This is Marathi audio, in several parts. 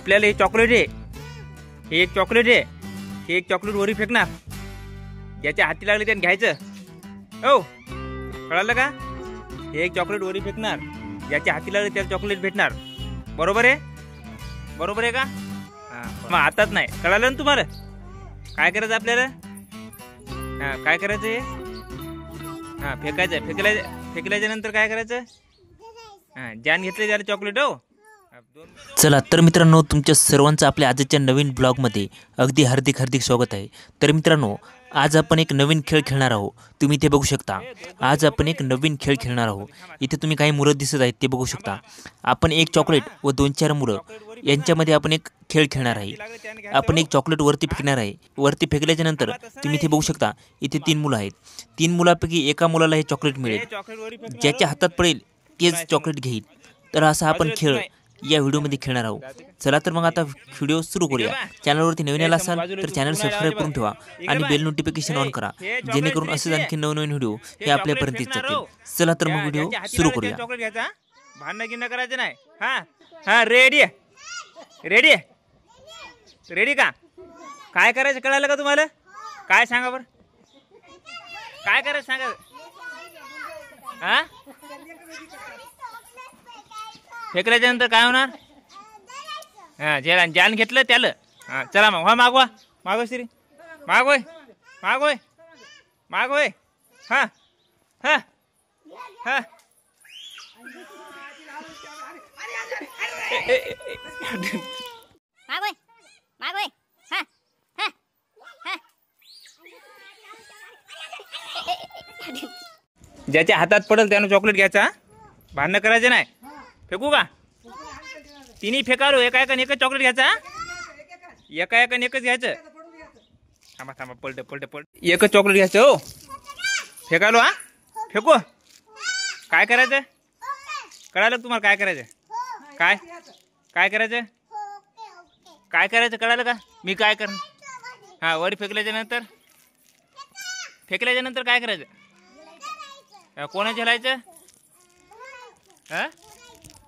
आपल्याला हे चॉकलेट आहे, हे एक चॉकलेट आहे, हे एक चॉकलेट वरी फेकणार, ज्याच्या हाती लागले त्याने घ्यायचं. हो कळलं का? हे एक चॉकलेट वरी फेकणार, ज्याच्या हाती लागले त्याला चॉकलेट भेटणार. बरोबर आहे? बरोबर आहे का? मग आताच नाही कळालं ना तुम्हाला काय करायचं आपल्याला? काय करायचं हे? फेकायचं. फेकल्याच्या नंतर काय करायचं? ज्यान घेतलं त्याला चॉकलेट. हो चला तर मित्रांनो, तुमच्या सर्वांचं आपल्या आजच्या नवीन ब्लॉगमध्ये अगदी हार्दिक स्वागत आहे. तर मित्रांनो, आज आपण एक नवीन खेळ खेळणार आहोत. तुम्ही ते बघू शकता. आज आपण एक नवीन खेळ खेळणार आहोत. इथे तुम्ही काही मुलं दिसत आहेत ते बघू शकता. आपण एक चॉकलेट व 2-4 मुलं यांच्यामध्ये आपण एक खेळ खेळणार आहे. आपण एक चॉकलेट वरती फेकणार आहे. वरती फेकल्याच्या नंतर तुम्ही इथे बघू शकता, इथे 3 मुलं आहेत. 3 मुलांपैकी एका मुलाला हे चॉकलेट मिळेल. ज्याच्या हातात पडेल तेच चॉकलेट घेईल. तर असा आपण खेळ या व्हिडिओमध्ये खेळणार आहोत. चला तर मग आता व्हिडिओ सुरू करूया. चॅनलवरती नवीन आला असाल तर चॅनल सबस्क्राईब करून ठेवा आणि बेल नोटिफिकेशन ऑन करा, जेणेकरून असेच आणखी नवनवीन व्हिडिओ हे आपल्यापर्यंत येत जातील. चला तर मग व्हिडिओ सुरू करूया. चॉकलेट घ्यायचा, भांडण गिंड करायचं नाही. हा रेडी आहे? रेडी का? काय करायचं कळालं का तुम्हाला? काय सांगा बरं, काय करायचं सांगा. फेकल्याच्या नंतर काय होणार? ज्यान घेतलं त्याला. चला मग मागवा श्री, मागोय. हा ज्याच्या हातात पडेल त्यानं चॉकलेट घ्यायचा. भांडणं करायचं नाही. फेकू का? तिन्ही फेकालो. एका एकच चॉकलेट घ्यायचा. एका एकच घ्यायचं. थांबा पलट एकच चॉकलेट घ्यायचं. हो फेकालो. फेकू. काय करायचं कळालं तुम्हाला? काय करायचं? काय करायचं? काय करायचं कळालं का? मी काय करणार? वरी फेकल्याच्या नंतर काय करायचं? कोणाचं हलायचं?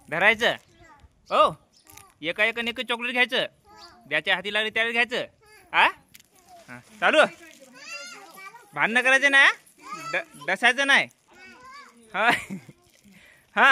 धरायचं. हो एका एकच चॉकलेट घ्यायचं. ज्याच्या हाती लागले त्याला घ्यायचं. चालू. भांडणं करायचं ना, डसायचं नाही. हा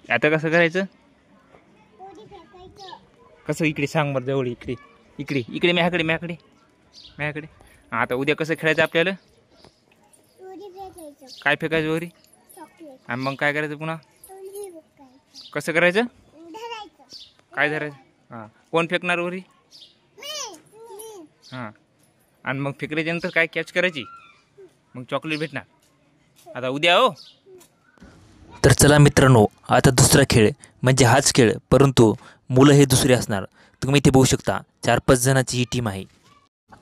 आता कसं करायचं? कसं? इकडे सांग बरं, जवळ इकडे माझ्याकडे. आता उद्या कसं खेळायचं आपल्याला? काय फेकायचं? वरी. आणि मग काय करायचं पुन्हा? कसं करायचं? काय धरायचं? कोण फेकणार वरी? आणि मग फेकल्याच्या नंतर काय कॅच करायची, मग चॉकलेट भेटणार. आता उद्या. हो तर चला मित्रांनो, आता दुसरा खेळ म्हणजे हाच खेळ, परंतु मुलं हे दुसरे असणार. तुम्ही इथे बघू शकता 4-5 जणांची ही टीम आहे.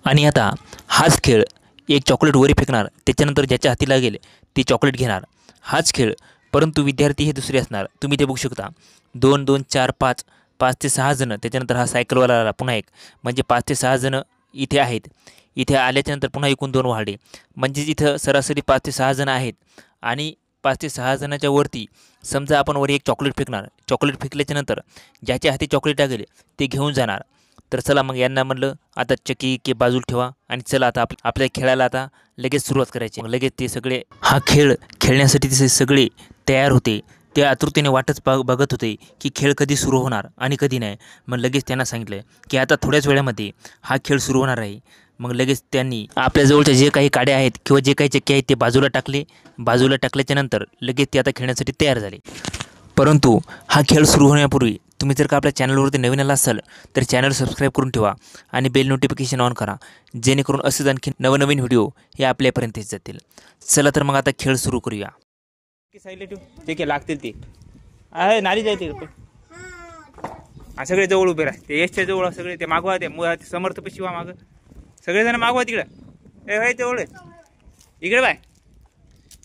आणि आता हाच खेळ, एक चॉकलेट वरी फेकणार, त्याच्यानंतर ज्याच्या हाती लागेल ते चॉकलेट घेणार. हाच खेळ, परंतु विद्यार्थी हे दुसरे असणार. तुम्ही इथे बघू शकता 2-2, 4-5, 5 ते 6 जण. त्याच्यानंतर हा सायकलवाला आला पुन्हा एक, म्हणजे 5 ते 6 जण इथे आहेत. इथे आल्याच्यानंतर पुन्हा एकूण 2 वाढे, म्हणजे इथं सरासरी 5 ते 6 जण आहेत. आणि 5 ते 6 जणांच्या वरती समजा आपण वर एक चॉकलेट फेकणार. चॉकलेट फेकल्याच्या नंतर ज्याच्या हाती चॉकलेट लागेल ते घेऊन जाणार. तर चला मग यांना म्हणलं आता चक्की के बाजूला ठेवा आणि चला आता आपल्या खेळाला आता लगेच सुरुवात करायची. मग लगेच ते सगळे हा खेळ खेळण्यासाठी ते सगळे तयार होते. ते आतुरतेने वाटच बघत होते की खेळ कधी सुरू होणार आणि कधी नाही. मग लगेच त्यांना सांगितलं की आता थोड्याच वेळामध्ये हा खेळ सुरू होणार आहे. मग लगेच त्यांनी आपल्या जवळच्या जे काही काड्या आहेत किंवा जे काही चक्के आहेत ते बाजूला टाकले. बाजूला टाकल्याच्या नंतर लगेच ते आता खेळण्यासाठी तयार झाले. परंतु हा खेळ सुरू होण्यापूर्वी तुम्ही जर का आपल्या चॅनलवरती नवीन आला असाल तर चॅनल सबस्क्राईब करून ठेवा आणि बेल नोटिफिकेशन ऑन करा, जेणेकरून असेच आणखी नवनवीन व्हिडिओ हे आपल्यापर्यंत येत जातील. चला तर मग आता खेळ सुरू करूया. साईडला ठेव, ते लागतील ते आहे नारी जायते. सगळे जवळ उभे राहा, ते यशच्या जवळ सगळे ते मागवा, ते समर्थ पशी वा मागं सगळेजण मागवा तिकडं. ए जवळ इकडे बाय.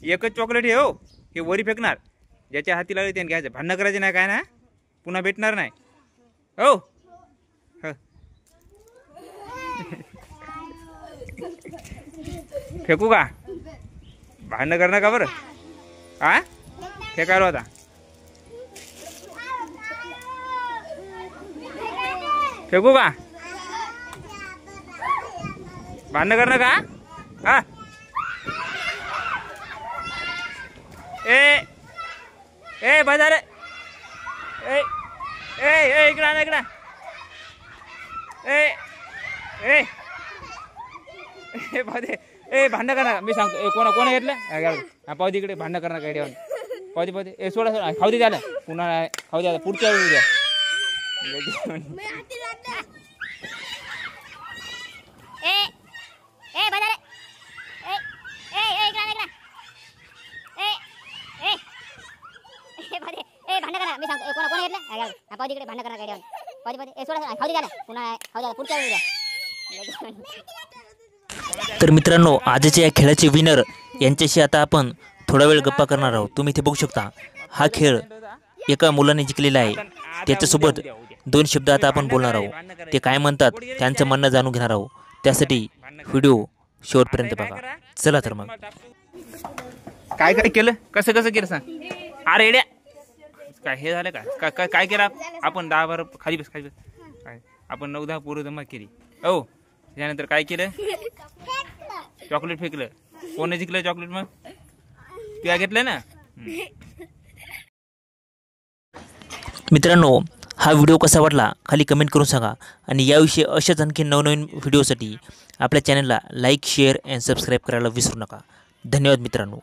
एकच चॉकलेट हे हो, हे वरी फेकणार, ज्याच्या हाती लागले त्याने घ्यायचं. भांडणं करायचे नाही काय ना, पुन्हा भेटणार नाही हो. फेकू का? भांडणं करणार का बरं? हा फेकायला होता. फेकू का? भांडणं करणार का? हा ए बाजार ए ए इकडं ना इकडं. ए भांडणं करणार मी सांगतो. कोणा घेतलं पावती इकडे भांडणं करणार काय ठेवून पावती ए सोडा खाऊ दे त्याला, पुन्हा खाऊ द्या पुढच्या वेळी द्या. तर मित्रांनो, आजच्या या खेळाचे विनर यांच्याशी आता आपण थोडा वेळ गप्पा करणार आहोत. तुम्ही इथे बघू शकता हा खेळ एका मुलाने जिंकलेला आहे. त्याच्यासोबत 2 शब्द आता आपण बोलणार आहोत. ते काय म्हणतात त्यांचं म्हणणं जाणून घेणार आहोत. त्यासाठी व्हिडिओ शेवटपर्यंत बघा. चला तर मग. काय काय केलं, कसं कसं केलं सांग. अरे एड्या काय हे झालं का? काय केलं आपण? 10-12 खाली बस काय आपण 9-10 पोरं जमा केली हो. त्यानंतर काय केलं? चॉकलेट फेकलं. कोण जिंकलं चॉकलेट? मग तुला घेतलं ना. मित्रांनो, हा व्हिडिओ कसा वाटला खाली कमेंट करून सांगा. आणि याविषयी अशाच आणखी नवनवीन व्हिडिओसाठी आपल्या चॅनलला लाईक, शेअर अँड सबस्क्राईब करायला विसरू नका. धन्यवाद मित्रांनो.